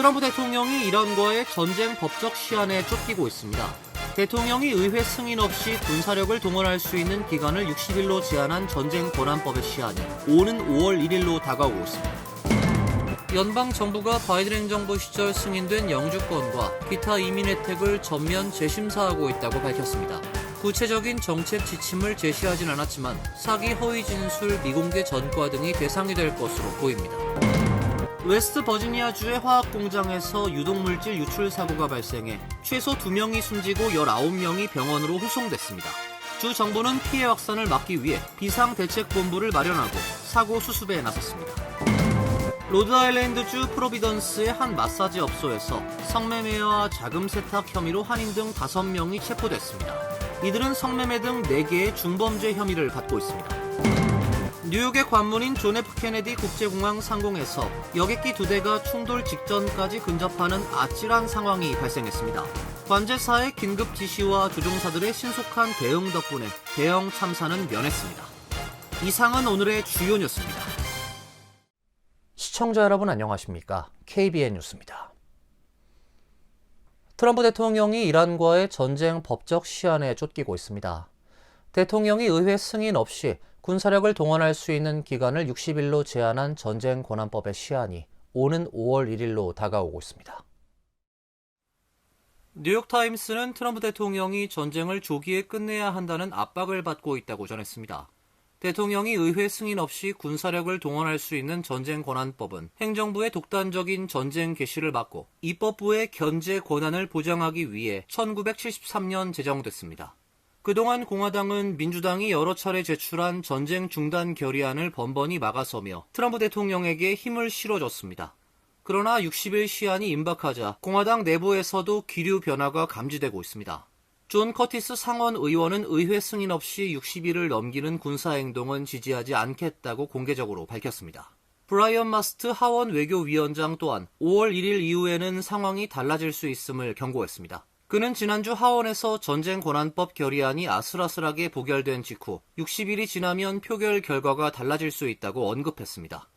트럼프 대통령이 이란과의 전쟁 법적 시한에 쫓기고 있습니다. 대통령이 의회 승인 없이 군사력을 동원할 수 있는 기간을 60일로 제한한 전쟁 권한법의 시한이 오는 5월 1일로 다가오고 있습니다. 연방 정부가 바이든 행정부 시절 승인된 영주권과 기타 이민 혜택을 전면 재심사하고 있다고 밝혔습니다. 구체적인 정책 지침을 제시하진 않았지만 사기, 허위 진술, 미공개 전과 등이 대상이 될 것으로 보입니다. 웨스트 버지니아주의 화학 공장에서 유독물질 유출 사고가 발생해 최소 2명이 숨지고 19명이 병원으로 후송됐습니다. 주 정부는 피해 확산을 막기 위해 비상대책본부를 마련하고 사고 수습에 나섰습니다. 로드아일랜드주 프로비던스의 한 마사지 업소에서 성매매와 자금 세탁 혐의로 한인 등 5명이 체포됐습니다. 이들은 성매매 등 4개의 중범죄 혐의를 받고 있습니다. 뉴욕의 관문인 존 F 케네디 국제공항 상공에서 여객기 2대가 충돌 직전까지 근접하는 아찔한 상황이 발생했습니다. 관제사의 긴급 지시와 조종사들의 신속한 대응 덕분에 대형 참사는 면했습니다. 이상은 오늘의 주요 뉴스입니다. 시청자 여러분 안녕하십니까? KBN 뉴스입니다. 트럼프 대통령이 이란과의 전쟁 법적 시한에 쫓기고 있습니다. 대통령이 의회 승인 없이 군사력을 동원할 수 있는 기간을 60일로 제한한 전쟁 권한법의 시한이 오는 5월 1일로 다가오고 있습니다. 뉴욕타임스는 트럼프 대통령이 전쟁을 조기에 끝내야 한다는 압박을 받고 있다고 전했습니다. 대통령이 의회 승인 없이 군사력을 동원할 수 있는 전쟁 권한법은 행정부의 독단적인 전쟁 개시를 막고 입법부의 견제 권한을 보장하기 위해 1973년 제정됐습니다. 그동안 공화당은 민주당이 여러 차례 제출한 전쟁 중단 결의안을 번번이 막아서며 트럼프 대통령에게 힘을 실어줬습니다. 그러나 60일 시한이 임박하자 공화당 내부에서도 기류 변화가 감지되고 있습니다. 존 커티스 상원 의원은 의회 승인 없이 60일을 넘기는 군사행동은 지지하지 않겠다고 공개적으로 밝혔습니다. 브라이언 마스트 하원 외교위원장 또한 5월 1일 이후에는 상황이 달라질 수 있음을 경고했습니다. 그는 지난주 하원에서 전쟁 권한법 결의안이 아슬아슬하게 부결된 직후 60일이 지나면 표결 결과가 달라질 수 있다고 언급했습니다.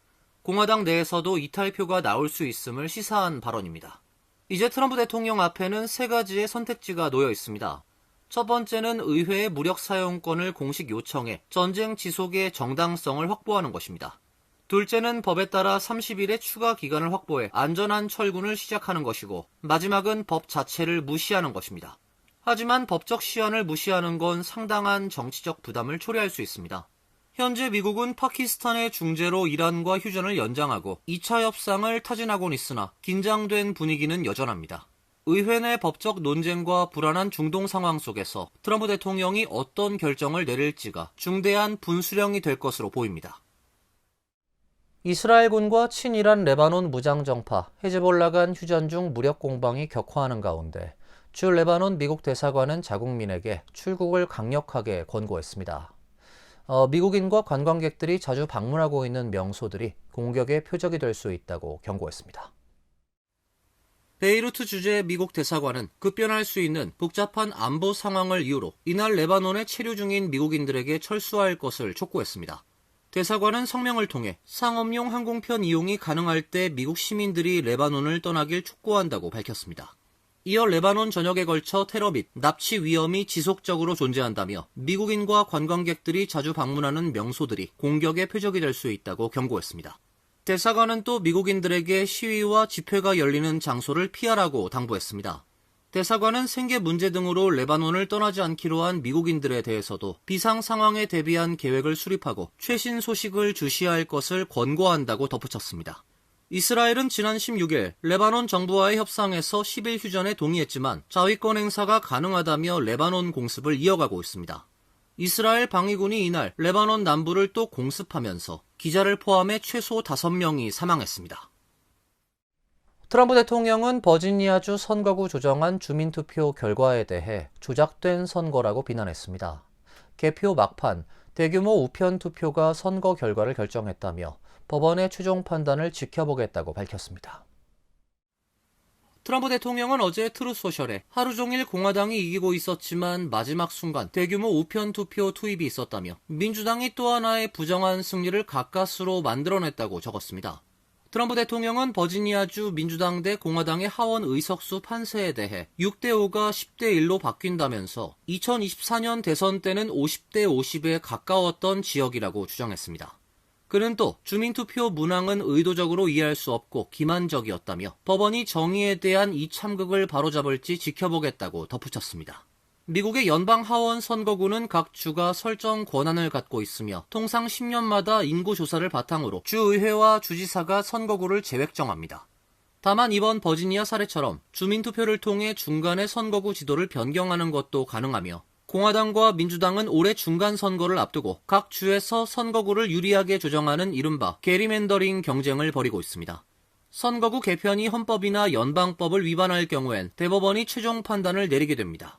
공화당 내에서도 이탈표가 나올 수 있음을 시사한 발언입니다. 이제 트럼프 대통령 앞에는 3가지의 선택지가 놓여 있습니다. 첫 번째는 의회의 무력 사용권을 공식 요청해 전쟁 지속의 정당성을 확보하는 것입니다. 둘째는 법에 따라 30일의 추가 기간을 확보해 안전한 철군을 시작하는 것이고 마지막은 법 자체를 무시하는 것입니다. 하지만 법적 시한을 무시하는 건 상당한 정치적 부담을 초래할 수 있습니다. 현재 미국은 파키스탄의 중재로 이란과 휴전을 연장하고 2차 협상을 타진하곤 있으나 긴장된 분위기는 여전합니다. 의회 내 법적 논쟁과 불안한 중동 상황 속에서 트럼프 대통령이 어떤 결정을 내릴지가 중대한 분수령이 될 것으로 보입니다. 이스라엘군과 친이란 레바논 무장정파 헤즈볼라 간 휴전 중 무력 공방이 격화하는 가운데 주 레바논 미국 대사관은 자국민에게 출국을 강력하게 권고했습니다. 미국인과 관광객들이 자주 방문하고 있는 명소들이 공격의 표적이 될 수 있다고 경고했습니다. 베이루트 주재 미국 대사관은 급변할 수 있는 복잡한 안보 상황을 이유로 이날 레바논에 체류 중인 미국인들에게 철수할 것을 촉구했습니다. 대사관은 성명을 통해 상업용 항공편 이용이 가능할 때 미국 시민들이 레바논을 떠나길 촉구한다고 밝혔습니다. 이어 레바논 전역에 걸쳐 테러 및 납치 위험이 지속적으로 존재한다며 미국인과 관광객들이 자주 방문하는 명소들이 공격의 표적이 될 수 있다고 경고했습니다. 대사관은 또 미국인들에게 시위와 집회가 열리는 장소를 피하라고 당부했습니다. 대사관은 생계 문제 등으로 레바논을 떠나지 않기로 한 미국인들에 대해서도 비상 상황에 대비한 계획을 수립하고 최신 소식을 주시할 것을 권고한다고 덧붙였습니다. 이스라엘은 지난 16일 레바논 정부와의 협상에서 10일 휴전에 동의했지만 자위권 행사가 가능하다며 레바논 공습을 이어가고 있습니다. 이스라엘 방위군이 이날 레바논 남부를 또 공습하면서 기자를 포함해 최소 5명이 사망했습니다. 트럼프 대통령은 버지니아주 선거구 조정안 주민투표 결과에 대해 조작된 선거라고 비난했습니다. 개표 막판, 대규모 우편 투표가 선거 결과를 결정했다며 법원의 최종 판단을 지켜보겠다고 밝혔습니다. 트럼프 대통령은 어제 트루소셜에 하루 종일 공화당이 이기고 있었지만 마지막 순간 대규모 우편 투표 투입이 있었다며 민주당이 또 하나의 부정한 승리를 가까스로 만들어냈다고 적었습니다. 트럼프 대통령은 버지니아주 민주당 대 공화당의 하원 의석수 판세에 대해 6대5가 10대1로 바뀐다면서 2024년 대선 때는 50대 50에 가까웠던 지역이라고 주장했습니다. 그는 또 주민투표 문항은 의도적으로 이해할 수 없고 기만적이었다며 법원이 정의에 대한 이 참극을 바로잡을지 지켜보겠다고 덧붙였습니다. 미국의 연방 하원 선거구는 각 주가 설정 권한을 갖고 있으며 통상 10년마다 인구조사를 바탕으로 주의회와 주지사가 선거구를 재획 정합니다. 다만 이번 버지니아 사례처럼 주민투표를 통해 중간에 선거구 지도를 변경하는 것도 가능하며 공화당과 민주당은 올해 중간 선거를 앞두고 각 주에서 선거구를 유리하게 조정하는 이른바 게리맨더링 경쟁을 벌이고 있습니다. 선거구 개편이 헌법이나 연방법을 위반할 경우엔 대법원이 최종 판단을 내리게 됩니다.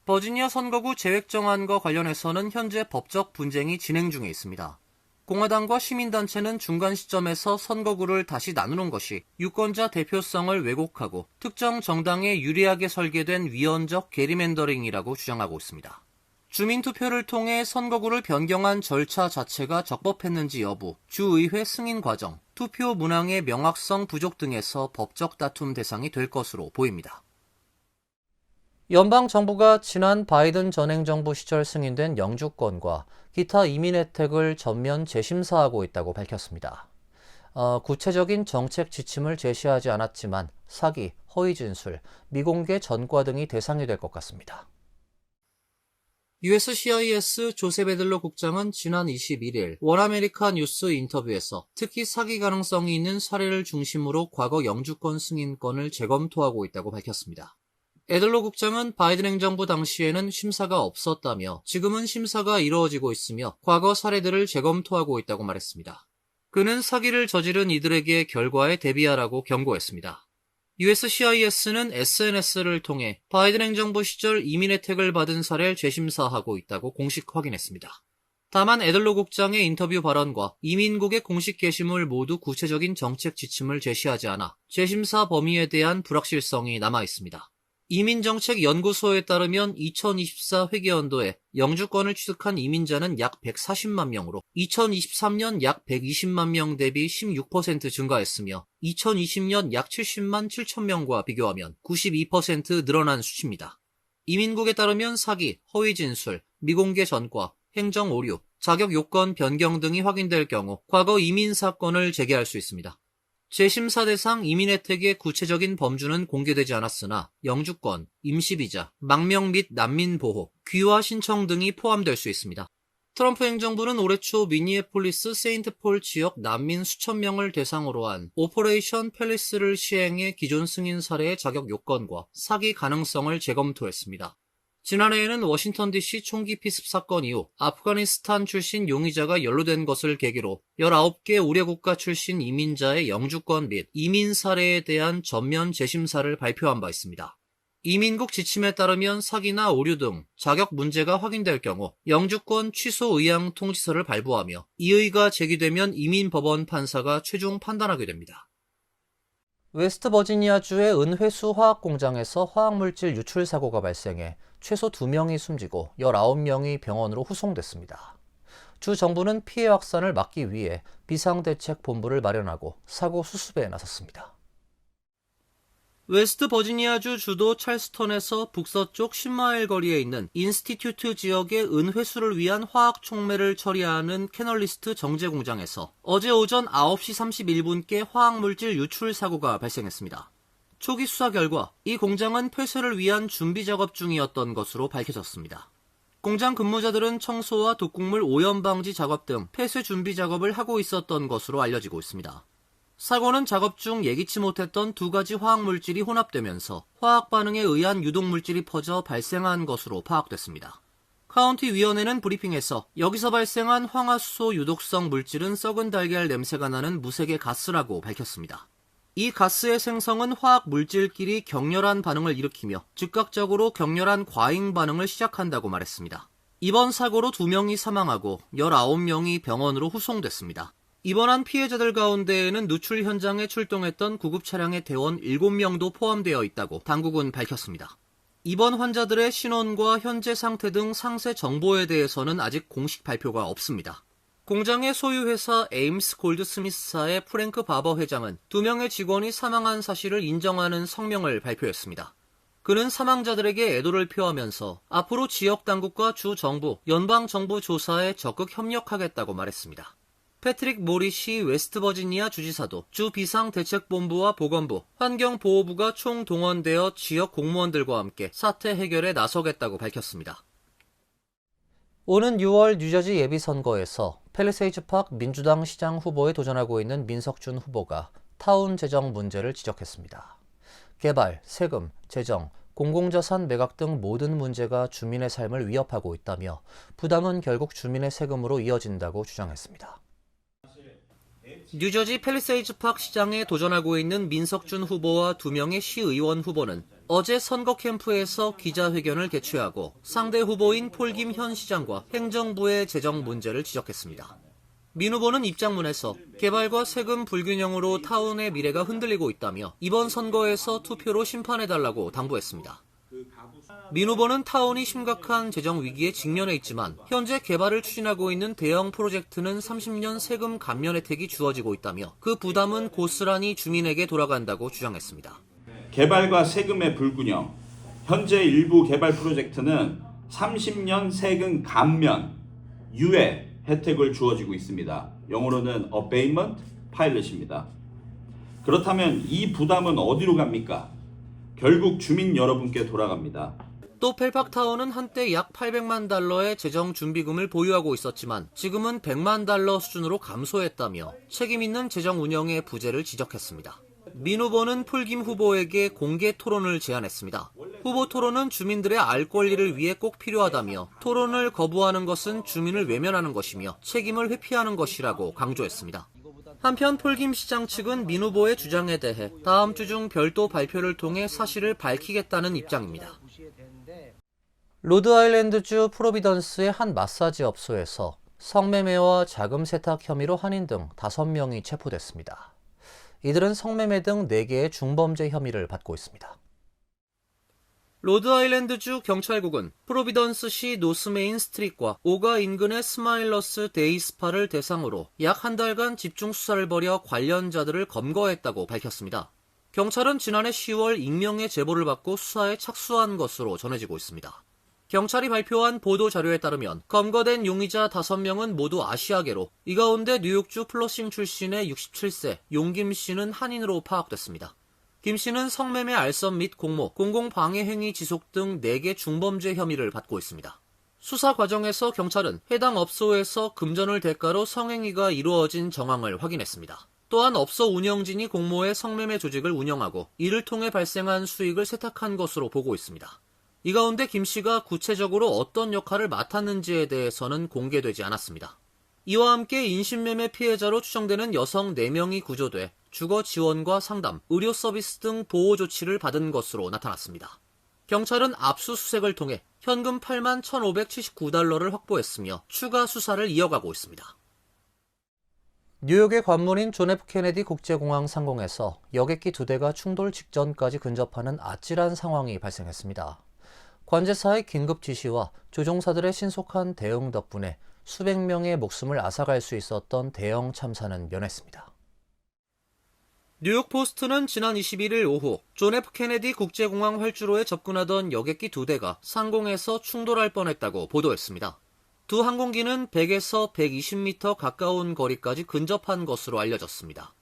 버지니아 선거구 재획 정안과 관련해서는 현재 법적 분쟁이 진행 중에 있습니다. 공화당과 시민단체는 중간 시점에서 선거구를 다시 나누는 것이 유권자 대표성을 왜곡하고 특정 정당에 유리하게 설계된 위헌적 게리맨더링이라고 주장하고 있습니다. 주민투표를 통해 선거구를 변경한 절차 자체가 적법했는지 여부, 주의회 승인 과정, 투표 문항의 명확성 부족 등에서 법적 다툼 대상이 될 것으로 보입니다. 연방 정부가 지난 바이든 전 행정부 시절 승인된 영주권과 기타 이민 혜택을 전면 재심사하고 있다고 밝혔습니다. 구체적인 정책 지침을 제시하지 않았지만 사기, 허위 진술, 미공개 전과 등이 대상이 될 것 같습니다. USCIS 조셉 애들러 국장은 지난 21일 원아메리카 뉴스 인터뷰에서 특히 사기 가능성이 있는 사례를 중심으로 과거 영주권 승인권을 재검토하고 있다고 밝혔습니다. 애들러 국장은 바이든 행정부 당시에는 심사가 없었다며 지금은 심사가 이루어지고 있으며 과거 사례들을 재검토하고 있다고 말했습니다. 그는 사기를 저지른 이들에게 결과에 대비하라고 경고했습니다. USCIS는 SNS를 통해 바이든 행정부 시절 이민 혜택을 받은 사례를 재심사하고 있다고 공식 확인했습니다. 다만 애들러 국장의 인터뷰 발언과 이민국의 공식 게시물 모두 구체적인 정책 지침을 제시하지 않아 재심사 범위에 대한 불확실성이 남아 있습니다. 이민정책연구소에 따르면 2024 회계연도에 영주권을 취득한 이민자는 약 140만 명으로 2023년 약 120만 명 대비 16% 증가했으며 2020년 약 70만 7천 명과 비교하면 92% 늘어난 수치입니다. 이민국에 따르면 사기, 허위 진술, 미공개 전과, 행정 오류, 자격 요건 변경 등이 확인될 경우 과거 이민 사건을 제기할 수 있습니다. 재심사 대상 이민 혜택의 구체적인 범주는 공개되지 않았으나 영주권, 임시비자, 망명 및 난민 보호, 귀화 신청 등이 포함될 수 있습니다. 트럼프 행정부는 올해 초 미니애폴리스 세인트폴 지역 난민 수천 명을 대상으로 한 오퍼레이션 팰리스를 시행해 기존 승인 사례의 자격 요건과 사기 가능성을 재검토했습니다. 지난해에는 워싱턴 DC 총기 피습 사건 이후 아프가니스탄 출신 용의자가 연루된 것을 계기로 19개 우려국가 출신 이민자의 영주권 및 이민 사례에 대한 전면 재심사를 발표한 바 있습니다. 이민국 지침에 따르면 사기나 오류 등 자격 문제가 확인될 경우 영주권 취소 의향 통지서를 발부하며 이의가 제기되면 이민법원 판사가 최종 판단하게 됩니다. 웨스트 버지니아주의 은회수 화학공장에서 화학물질 유출 사고가 발생해 최소 2명이 숨지고 19명이 병원으로 후송됐습니다. 주 정부는 피해 확산을 막기 위해 비상대책본부를 마련하고 사고 수습에 나섰습니다. 웨스트 버지니아주 주도 찰스턴에서 북서쪽 10마일 거리에 있는 인스티튜트 지역의 은회수를 위한 화학 촉매를 처리하는 캐널리스트 정제 공장에서 어제 오전 9시 31분께 화학물질 유출 사고가 발생했습니다. 초기 수사 결과 이 공장은 폐쇄를 위한 준비 작업 중이었던 것으로 밝혀졌습니다. 공장 근무자들은 청소와 독극물 오염 방지 작업 등 폐쇄 준비 작업을 하고 있었던 것으로 알려지고 있습니다. 사고는 작업 중 예기치 못했던 두 가지 화학물질이 혼합되면서 화학 반응에 의한 유독물질이 퍼져 발생한 것으로 파악됐습니다. 카운티 위원회는 브리핑에서 여기서 발생한 황화수소 유독성 물질은 썩은 달걀 냄새가 나는 무색의 가스라고 밝혔습니다. 이 가스의 생성은 화학 물질끼리 격렬한 반응을 일으키며 즉각적으로 격렬한 과잉 반응을 시작한다고 말했습니다. 이번 사고로 2명이 사망하고 19명이 병원으로 후송됐습니다. 입원한 피해자들 가운데에는 누출 현장에 출동했던 구급 차량의 대원 7명도 포함되어 있다고 당국은 밝혔습니다. 입원 환자들의 신원과 현재 상태 등 상세 정보에 대해서는 아직 공식 발표가 없습니다. 공장의 소유회사 에임스 골드스미스사의 프랭크 바버 회장은 2명의 직원이 사망한 사실을 인정하는 성명을 발표했습니다. 그는 사망자들에게 애도를 표하면서 앞으로 지역 당국과 주 정부, 연방 정부 조사에 적극 협력하겠다고 말했습니다. 패트릭 모리시 웨스트버지니아 주지사도 주 비상대책본부와 보건부, 환경보호부가 총동원되어 지역 공무원들과 함께 사태 해결에 나서겠다고 밝혔습니다. 오는 6월 뉴저지 예비선거에서 팰리세이즈 파크 민주당 시장 후보에 도전하고 있는 민석준 후보가 타운 재정 문제를 지적했습니다. 개발, 세금, 재정, 공공자산 매각 등 모든 문제가 주민의 삶을 위협하고 있다며 부담은 결국 주민의 세금으로 이어진다고 주장했습니다. 뉴저지 팰리세이즈 파크 시장에 도전하고 있는 민석준 후보와 2명의 시의원 후보는 어제 선거 캠프에서 기자회견을 개최하고 상대 후보인 폴김 현 시장과 행정부의 재정 문제를 지적했습니다. 민 후보는 입장문에서 개발과 세금 불균형으로 타운의 미래가 흔들리고 있다며 이번 선거에서 투표로 심판해달라고 당부했습니다. 민 후보는 타운이 심각한 재정 위기에 직면해 있지만 현재 개발을 추진하고 있는 대형 프로젝트는 30년 세금 감면 혜택이 주어지고 있다며 그 부담은 고스란히 주민에게 돌아간다고 주장했습니다. 개발과 세금의 불균형, 현재 일부 개발 프로젝트는 30년 세금 감면, 유예 혜택을 주어지고 있습니다. 영어로는 abatement pilot입니다. 그렇다면 이 부담은 어디로 갑니까? 결국 주민 여러분께 돌아갑니다. 또 펠팍타운은 한때 약 800만 달러의 재정 준비금을 보유하고 있었지만 지금은 100만 달러 수준으로 감소했다며 책임 있는 재정 운영의 부재를 지적했습니다. 민 후보는 폴김 후보에게 공개 토론을 제안했습니다. 후보 토론은 주민들의 알 권리를 위해 꼭 필요하다며 토론을 거부하는 것은 주민을 외면하는 것이며 책임을 회피하는 것이라고 강조했습니다. 한편 폴김 시장 측은 민 후보의 주장에 대해 다음 주 중 별도 발표를 통해 사실을 밝히겠다는 입장입니다. 로드아일랜드주 프로비던스의 한 마사지 업소에서 성매매와 자금 세탁 혐의로 한인 등 5명이 체포됐습니다. 이들은 성매매 등 4개의 중범죄 혐의를 받고 있습니다. 로드아일랜드주 경찰국은 프로비던스시 노스메인 스트릿과 오가 인근의 스마일러스 데이스파를 대상으로 약 한 달간 집중 수사를 벌여 관련자들을 검거했다고 밝혔습니다. 경찰은 지난해 10월 익명의 제보를 받고 수사에 착수한 것으로 전해지고 있습니다. 경찰이 발표한 보도 자료에 따르면 검거된 용의자 5명은 모두 아시아계로 이 가운데 뉴욕주 플러싱 출신의 67세 용김 씨는 한인으로 파악됐습니다. 김 씨는 성매매 알선 및 공모, 공공방해 행위 지속 등 4개 중범죄 혐의를 받고 있습니다. 수사 과정에서 경찰은 해당 업소에서 금전을 대가로 성행위가 이루어진 정황을 확인했습니다. 또한 업소 운영진이 공모의 성매매 조직을 운영하고 이를 통해 발생한 수익을 세탁한 것으로 보고 있습니다. 이 가운데 김 씨가 구체적으로 어떤 역할을 맡았는지에 대해서는 공개되지 않았습니다. 이와 함께 인신매매 피해자로 추정되는 여성 4명이 구조돼 주거 지원과 상담, 의료 서비스 등 보호 조치를 받은 것으로 나타났습니다. 경찰은 압수수색을 통해 현금 8만 1,579달러를 확보했으며 추가 수사를 이어가고 있습니다. 뉴욕의 관문인 존 F 케네디 국제공항 상공에서 여객기 2대가 충돌 직전까지 근접하는 아찔한 상황이 발생했습니다. 관제사의 긴급 지시와 조종사들의 신속한 대응 덕분에 수백 명의 목숨을 앗아갈 수 있었던 대형 참사는 면했습니다. 뉴욕 포스트는 지난 21일 오후 존 F 케네디 국제공항 활주로에 접근하던 여객기 2대가 상공에서 충돌할 뻔했다고 보도했습니다. 두 항공기는 100에서 120m 가까운 거리까지 근접한 것으로 알려졌습니다.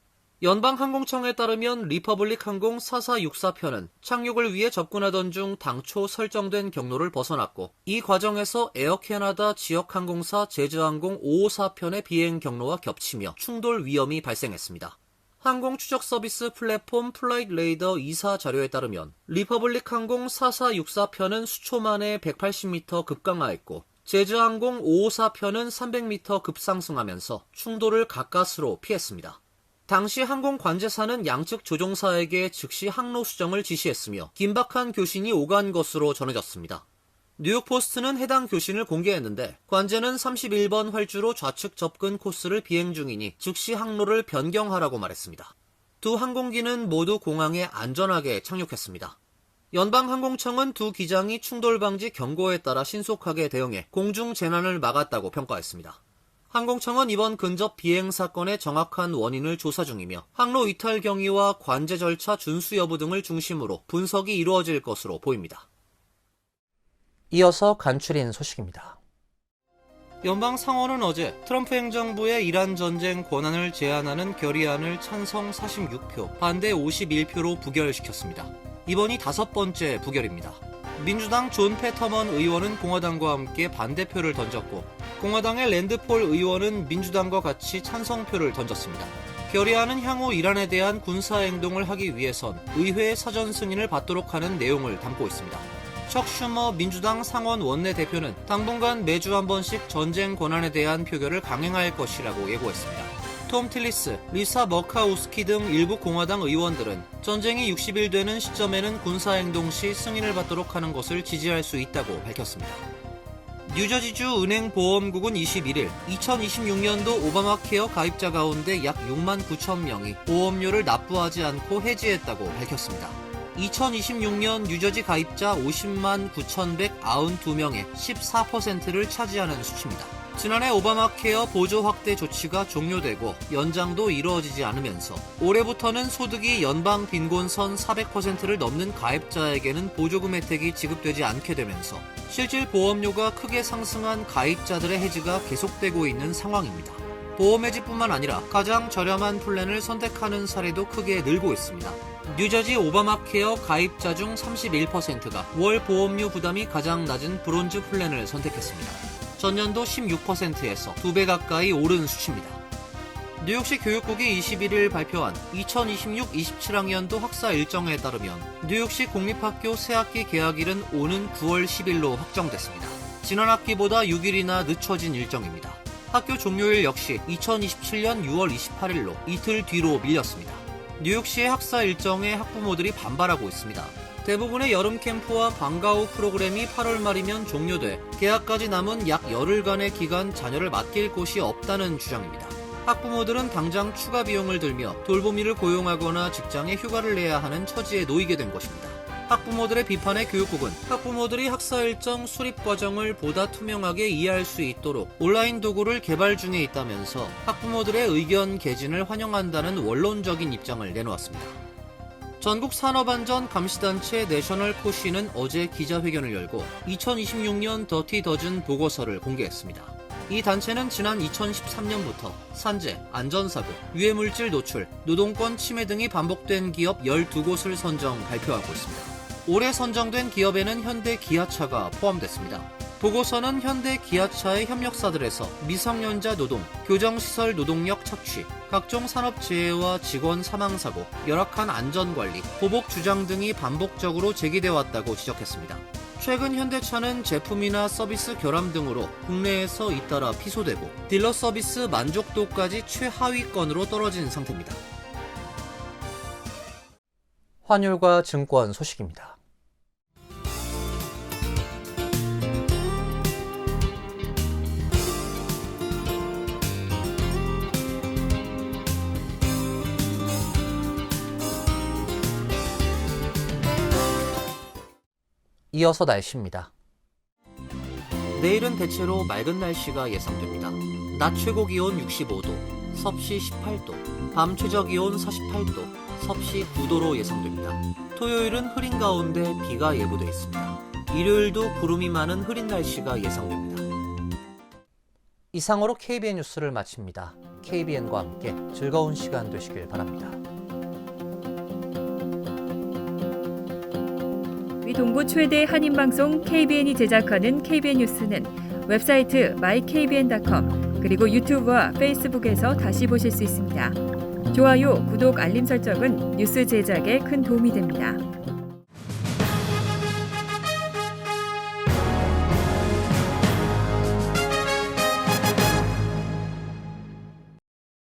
연방항공청에 따르면 리퍼블릭 항공 4464편은 착륙을 위해 접근하던 중 당초 설정된 경로를 벗어났고 이 과정에서 에어캐나다 지역항공사 제주항공 554편의 비행 경로와 겹치며 충돌 위험이 발생했습니다. 항공 추적 서비스 플랫폼 플라이트 레이더 2사 자료에 따르면 리퍼블릭 항공 4464편은 수초 만에 180m 급강하했고 제주항공 554편은 300m 급상승하면서 충돌을 가까스로 피했습니다. 당시 항공 관제사는 양측 조종사에게 즉시 항로 수정을 지시했으며 긴박한 교신이 오간 것으로 전해졌습니다. 뉴욕포스트는 해당 교신을 공개했는데 관제는 31번 활주로 좌측 접근 코스를 비행 중이니 즉시 항로를 변경하라고 말했습니다. 두 항공기는 모두 공항에 안전하게 착륙했습니다. 연방항공청은 두 기장이 충돌 방지 경고에 따라 신속하게 대응해 공중 재난을 막았다고 평가했습니다. 항공청은 이번 근접 비행 사건의 정확한 원인을 조사 중이며 항로 이탈 경위와 관제 절차 준수 여부 등을 중심으로 분석이 이루어질 것으로 보입니다. 이어서 간추린 소식입니다. 연방 상원은 어제 트럼프 행정부의 이란 전쟁 권한을 제한하는 결의안을 찬성 46표, 반대 51표로 부결시켰습니다. 이번이 5번째 부결입니다. 민주당 존 패터먼 의원은 공화당과 함께 반대표를 던졌고 공화당의 랜드폴 의원은 민주당과 같이 찬성표를 던졌습니다. 결의안은 향후 이란에 대한 군사행동을 하기 위해선 의회의 사전 승인을 받도록 하는 내용을 담고 있습니다. 척 슈머 민주당 상원 원내대표는 당분간 매주 한 번씩 전쟁 권한에 대한 표결을 강행할 것이라고 예고했습니다. 톰 틸리스, 리사 머카우스키 등 일부 공화당 의원들은 전쟁이 60일 되는 시점에는 군사행동 시 승인을 받도록 하는 것을 지지할 수 있다고 밝혔습니다. 뉴저지주 은행보험국은 21일 2026년도 오바마 케어 가입자 가운데 약 6만 9천 명이 보험료를 납부하지 않고 해지했다고 밝혔습니다. 2026년 뉴저지 가입자 50만 9,192명의 14%를 차지하는 수치입니다. 지난해 오바마 케어 보조 확대 조치가 종료되고 연장도 이루어지지 않으면서 올해부터는 소득이 연방 빈곤선 400%를 넘는 가입자에게는 보조금 혜택이 지급되지 않게 되면서 실질 보험료가 크게 상승한 가입자들의 해지가 계속되고 있는 상황입니다. 보험 해지뿐만 아니라 가장 저렴한 플랜을 선택하는 사례도 크게 늘고 있습니다. 뉴저지 오바마 케어 가입자 중 31%가 월 보험료 부담이 가장 낮은 브론즈 플랜을 선택했습니다. 전년도 16%에서 2배 가까이 오른 수치입니다. 뉴욕시 교육국이 21일 발표한 2026-27학년도 학사 일정에 따르면 뉴욕시 공립학교 새학기 개학일은 오는 9월 10일로 확정됐습니다. 지난 학기보다 6일이나 늦춰진 일정입니다. 학교 종료일 역시 2027년 6월 28일로 이틀 뒤로 밀렸습니다. 뉴욕시의 학사 일정에 학부모들이 반발하고 있습니다. 대부분의 여름 캠프와 방과 후 프로그램이 8월 말이면 종료돼 개학까지 남은 약 열흘간의 기간 자녀를 맡길 곳이 없다는 주장입니다. 학부모들은 당장 추가 비용을 들며 돌보미를 고용하거나 직장에 휴가를 내야 하는 처지에 놓이게 된 것입니다. 학부모들의 비판에 교육국은 학부모들이 학사 일정 수립 과정을 보다 투명하게 이해할 수 있도록 온라인 도구를 개발 중에 있다면서 학부모들의 의견 개진을 환영한다는 원론적인 입장을 내놓았습니다. 전국 산업안전 감시단체 내셔널 코시는 어제 기자회견을 열고 2026년 더티 더즌 보고서를 공개했습니다. 이 단체는 지난 2013년부터 산재, 안전사고, 유해물질 노출, 노동권 침해 등이 반복된 기업 12곳을 선정 발표하고 있습니다. 올해 선정된 기업에는 현대 기아차가 포함됐습니다. 보고서는 현대 기아차의 협력사들에서 미성년자 노동, 교정시설 노동력 착취, 각종 산업재해와 직원 사망사고, 열악한 안전관리, 보복 주장 등이 반복적으로 제기되어 왔다고 지적했습니다. 최근 현대차는 제품이나 서비스 결함 등으로 국내에서 잇따라 피소되고 딜러 서비스 만족도까지 최하위권으로 떨어진 상태입니다. 환율과 증권 소식입니다. 이어서 날씨입니다. 내일은 대체로 맑은 날씨가 예상됩니다. 낮 최고 기온 65도, 섭씨 18도, 밤 최저 기온 48도, 섭씨 9도로 예상됩니다. 토요일은 흐린 가운데 비가 예보돼 있습니다. 일요일도 구름이 많은 흐린 날씨가 예상됩니다. 이상으로 KBN 뉴스를 마칩니다. KBN과 함께 즐거운 시간 되시길 바랍니다. 동부 최대 한인방송 KBN이 제작하는 KBN 뉴스는 웹사이트 mykbn.com 그리고 유튜브와 페이스북에서 다시 보실 수 있습니다. 좋아요, 구독, 알림 설정은 뉴스 제작에 큰 도움이 됩니다.